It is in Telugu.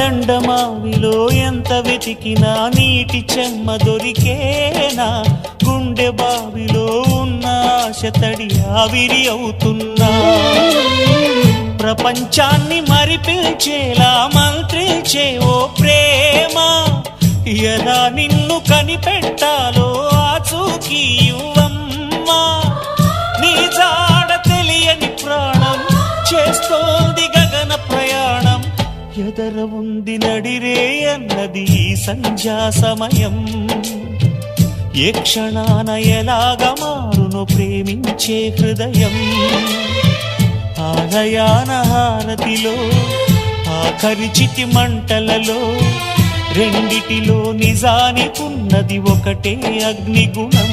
ఎండమావిలో ఎంత వెతికినా నీటి చెమ్మ దొరికేనా, గుండె బావిలో ఉన్న ఆశ తడి ఆవిరి అవుతున్నా, ప్రపంచాన్ని మరిపించేలా మంత్రించే ఓ ప్రేమ, ఎలా నిన్ను కనిపెట్టాలో ఆచూకీ ఇవ్వమ్మా, నీ జాడ తెలియని ప్రాణం చేస్తోంది గగన ప్రయాణం, ఎదర ఉంది నడిరే అన్నది ఈ సంధ్యా సమయం, ఏ క్షణాన ఎలాగ మారును ప్రేమించే హృదయం, ఆలయాన హారతిలో ఆఖరి చితి మంటలలో రెండిటిలో నిజానికున్నది ఒకటే అగ్నిగుణం.